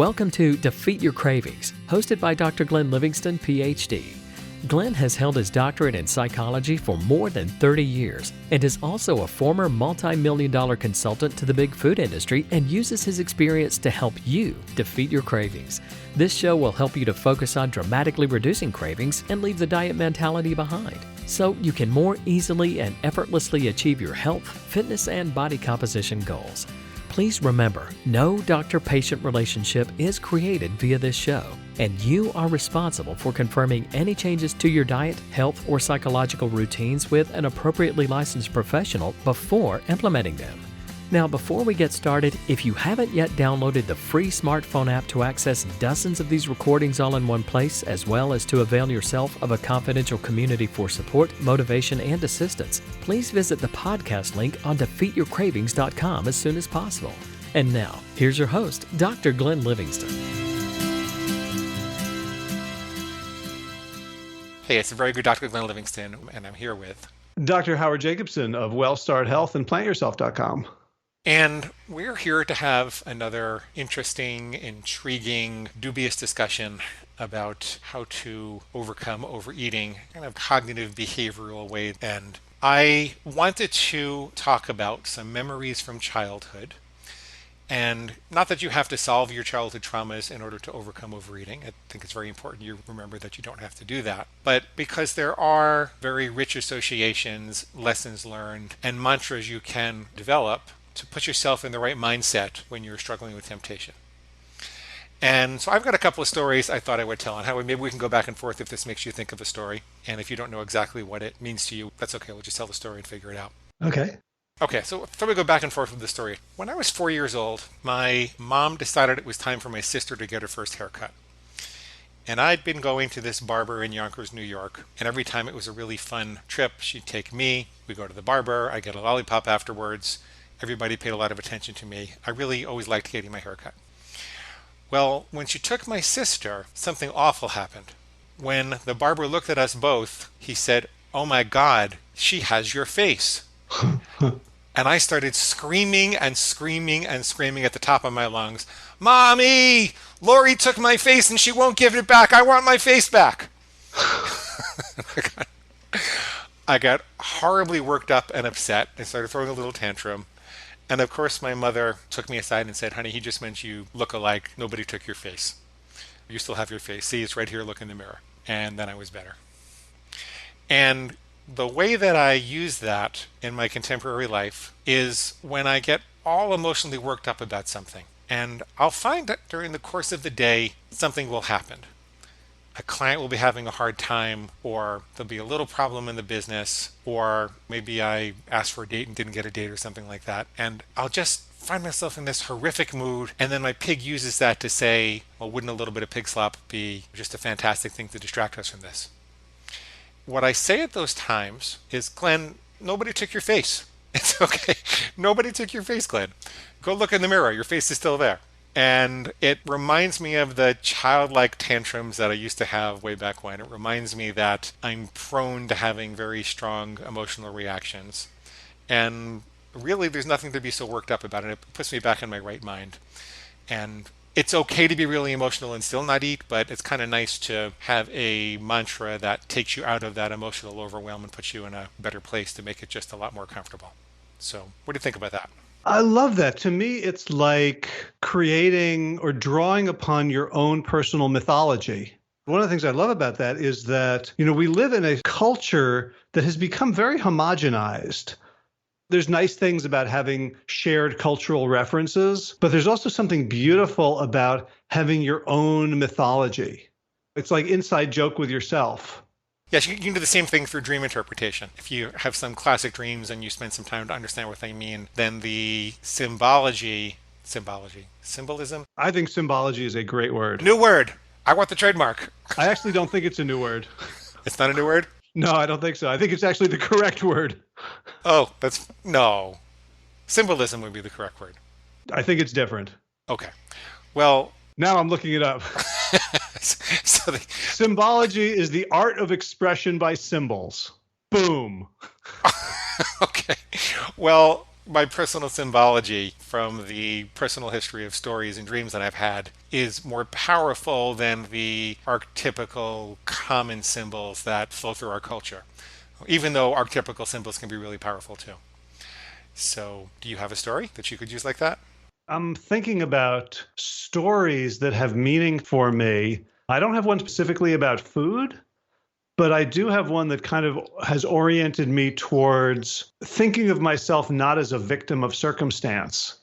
Welcome to Defeat Your Cravings, hosted by Dr. Glenn Livingston, PhD. Glenn has held his doctorate in psychology for more than 30 years and is also a former multi-million-dollar consultant to the big food industry and uses his experience to help you defeat your cravings. This show will help you to focus on dramatically reducing cravings and leave the diet mentality behind, so you can more easily and effortlessly achieve your health, fitness, and body composition goals. Please remember, no doctor-patient relationship is created via this show, and you are responsible for confirming any changes to your diet, health, or psychological routines with an appropriately licensed professional before implementing them. Now, before we get started, if you haven't yet downloaded the free smartphone app to access dozens of these recordings all in one place, as well as to avail yourself of a confidential community for support, motivation, and assistance, please visit the podcast link on defeatyourcravings.com as soon as possible. And now, here's your host, Dr. Glenn Livingston. Hey, it's a very good Dr. Glenn Livingston, and I'm here with Dr. Howard Jacobson of WellStart Health and PlantYourself.com. And we're here to have another interesting, intriguing, dubious discussion about how to overcome overeating, kind of cognitive behavioral way. And I wanted to talk about some memories from childhood. And not that you have to solve your childhood traumas in order to overcome overeating. I think it's very important you remember that you don't have to do that. But because there are very rich associations, lessons learned, and mantras you can develop to put yourself in the right mindset when you're struggling with temptation. And so I've got a couple of stories I thought I would tell, and Howard, maybe we can go back and forth if this makes you think of a story. And if you don't know exactly what it means to you, that's okay. We'll just tell the story and figure it out. Okay, so we go back and forth with the story. When I was 4 years old, my mom decided it was time for my sister to get her first haircut. And I'd been going to this barber in Yonkers, New York, and every time it was a really fun trip. She'd take me, we'd go to the barber, I'd get a lollipop afterwards. Everybody paid a lot of attention to me. I really always liked getting my haircut. Well, when she took my sister, something awful happened. When the barber looked at us both, he said, "Oh my God, she has your face." And I started screaming and screaming and screaming at the top of my lungs, "Mommy, Lori took my face and she won't give it back. I want my face back." I got horribly worked up and upset. I started throwing a little tantrum. And of course, my mother took me aside and said, "Honey, he just meant you look alike. Nobody took your face. You still have your face. See, it's right here. Look in the mirror." And then I was better. And the way that I use that in my contemporary life is when I get all emotionally worked up about something. And I'll find that during the course of the day, something will happen. A client will be having a hard time, or there'll be a little problem in the business, or maybe I asked for a date and didn't get a date or something like that. And I'll just find myself in this horrific mood. And then my pig uses that to say, well, wouldn't a little bit of pig slop be just a fantastic thing to distract us from this? What I say at those times is, "Glenn, nobody took your face. It's okay. Nobody took your face, Glenn. Go look in the mirror. Your face is still there." And it reminds me of the childlike tantrums that I used to have way back when. It reminds me that I'm prone to having very strong emotional reactions. And really, there's nothing to be so worked up about it. It puts me back in my right mind. And it's okay to be really emotional and still not eat, but it's kind of nice to have a mantra that takes you out of that emotional overwhelm and puts you in a better place to make it just a lot more comfortable. So what do you think about that? I love that. To me, it's like creating or drawing upon your own personal mythology. One of the things I love about that is that, we live in a culture that has become very homogenized. There's nice things about having shared cultural references, but there's also something beautiful about having your own mythology. It's like inside joke with yourself. Yes, you can do the same thing through dream interpretation. If you have some classic dreams and you spend some time to understand what they mean, then the symbolism? I think symbology is a great word. New word. I want the trademark. I actually don't think it's a new word. It's not a new word? No, I don't think so. I think it's actually the correct word. Oh, no. Symbolism would be the correct word. I think it's different. Okay. Well, now I'm looking it up. Symbology is the art of expression by symbols. Boom. Okay. Well, my personal symbology from the personal history of stories and dreams that I've had is more powerful than the archetypical common symbols that flow through our culture, even though archetypical symbols can be really powerful too. So, do you have a story that you could use like that? I'm thinking about stories that have meaning for me. I don't have one specifically about food, but I do have one that kind of has oriented me towards thinking of myself not as a victim of circumstance.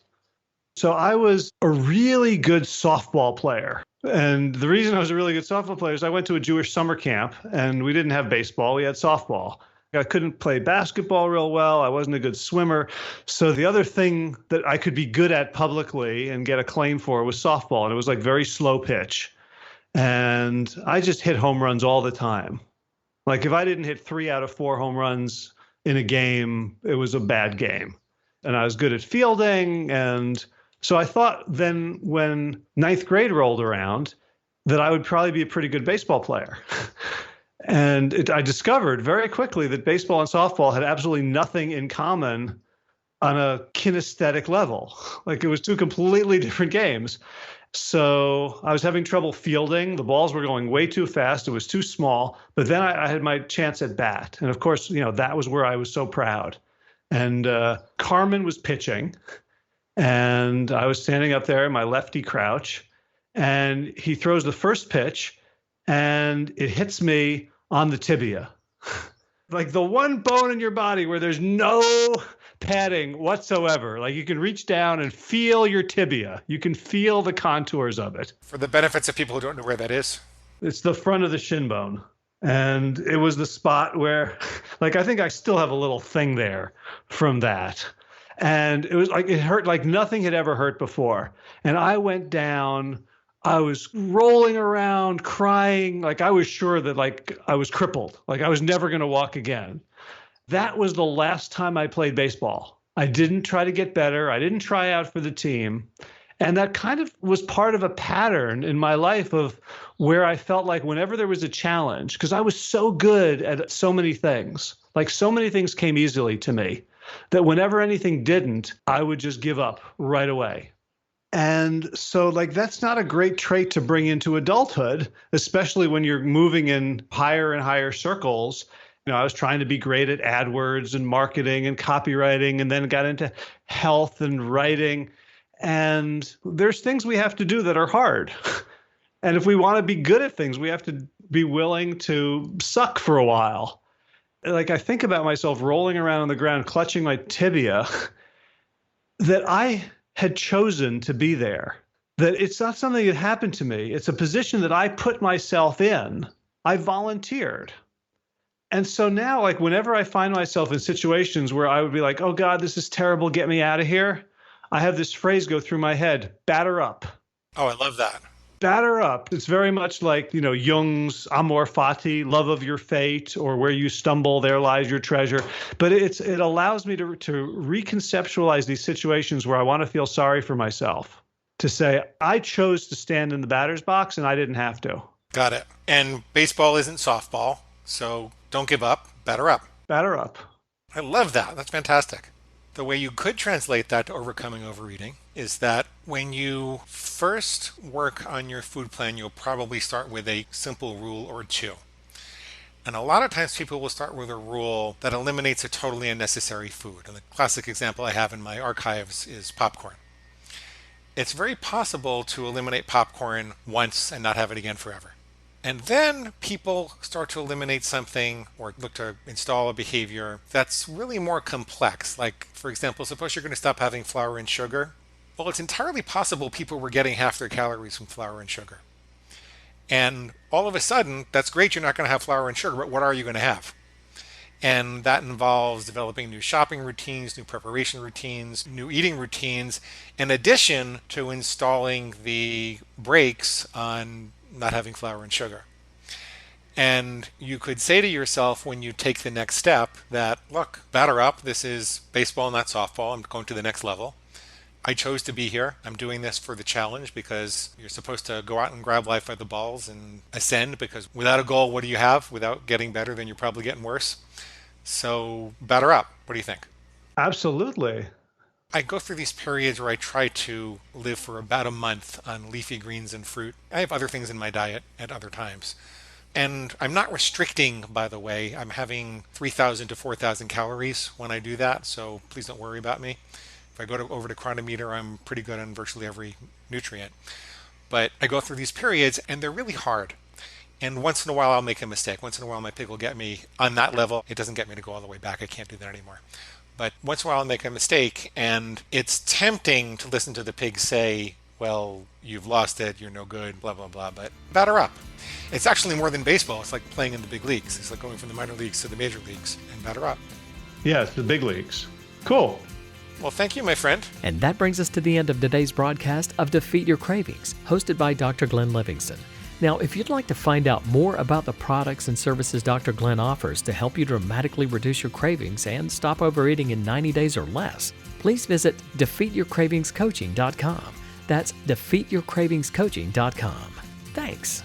So I was a really good softball player. And the reason I was a really good softball player is I went to a Jewish summer camp and we didn't have baseball, we had softball. I couldn't play basketball real well. I wasn't a good swimmer. So the other thing that I could be good at publicly and get acclaim for was softball. And it was like very slow pitch. And I just hit home runs all the time. Like if I didn't hit 3 out of 4 home runs in a game, it was a bad game. And I was good at fielding. And so I thought then when ninth grade rolled around that I would probably be a pretty good baseball player. And I discovered very quickly that baseball and softball had absolutely nothing in common on a kinesthetic level. Like it was two completely different games. So I was having trouble fielding. The balls were going way too fast. It was too small. But then I had my chance at bat. And of course, that was where I was so proud. And Carmen was pitching. And I was standing up there in my lefty crouch. And he throws the first pitch. And it hits me on the tibia. Like the one bone in your body where there's no padding whatsoever. Like you can reach down and feel your tibia. You can feel the contours of it. For the benefits of people who don't know where that is. It's the front of the shin bone. And it was the spot where, like, I think I still have a little thing there from that. And it was like, it hurt like nothing had ever hurt before. And I went down, I was rolling around, crying. Like I was sure that like I was crippled, like I was never going to walk again. That was the last time I played baseball. I didn't try to get better. I didn't try out for the team. And that kind of was part of a pattern in my life of where I felt like whenever there was a challenge, because I was so good at so many things, like so many things came easily to me, that whenever anything didn't, I would just give up right away. And so like that's not a great trait to bring into adulthood, especially when you're moving in higher and higher circles. I was trying to be great at AdWords and marketing and copywriting, and then got into health and writing. And there's things we have to do that are hard. And if we want to be good at things, we have to be willing to suck for a while. Like I think about myself rolling around on the ground, clutching my tibia, that I had chosen to be there, that it's not something that happened to me. It's a position that I put myself in. I volunteered. And so now, like whenever I find myself in situations where I would be like, oh God, this is terrible, get me out of here, I have this phrase go through my head, batter up. Oh, I love that. Batter up. It's very much like, Jung's amor fati, love of your fate, or where you stumble, there lies your treasure. But it allows me to reconceptualize these situations where I want to feel sorry for myself, to say, I chose to stand in the batter's box and I didn't have to. Got it. And baseball isn't softball, so don't give up, batter up. Batter up. I love that. That's fantastic. The way you could translate that to overcoming overeating is that when you first work on your food plan, you'll probably start with a simple rule or two. And a lot of times people will start with a rule that eliminates a totally unnecessary food. And the classic example I have in my archives is popcorn. It's very possible to eliminate popcorn once and not have it again forever. And then people start to eliminate something or look to install a behavior that's really more complex. Like, for example, suppose you're going to stop having flour and sugar. Well, it's entirely possible people were getting half their calories from flour and sugar. And all of a sudden, that's great, you're not going to have flour and sugar, but what are you going to have? And that involves developing new shopping routines, new preparation routines, new eating routines, in addition to installing the brakes on not having flour and sugar. And you could say to yourself when you take the next step that, look, batter up. This is baseball, not softball. I'm going to the next level. I chose to be here. I'm doing this for the challenge because you're supposed to go out and grab life by the balls and ascend, because without a goal, what do you have? Without getting better, then you're probably getting worse. So batter up. What do you think? Absolutely. I go through these periods where I try to live for about a month on leafy greens and fruit. I have other things in my diet at other times. And I'm not restricting, by the way. I'm having 3,000 to 4,000 calories when I do that, so please don't worry about me. If I go over to Chronometer, I'm pretty good on virtually every nutrient. But I go through these periods, and they're really hard. And once in a while, I'll make a mistake. Once in a while, my pig will get me on that level. It doesn't get me to go all the way back. I can't do that anymore. But once in a while, I'll make a mistake, and it's tempting to listen to the pig say, well, you've lost it, you're no good, blah, blah, blah, but batter up. It's actually more than baseball. It's like playing in the big leagues. It's like going from the minor leagues to the major leagues, and batter up. Yeah, it's the big leagues. Cool. Well, thank you, my friend. And that brings us to the end of today's broadcast of Defeat Your Cravings, hosted by Dr. Glenn Livingston. Now, if you'd like to find out more about the products and services Dr. Glenn offers to help you dramatically reduce your cravings and stop overeating in 90 days or less, please visit defeatyourcravingscoaching.com. That's defeatyourcravingscoaching.com. Thanks.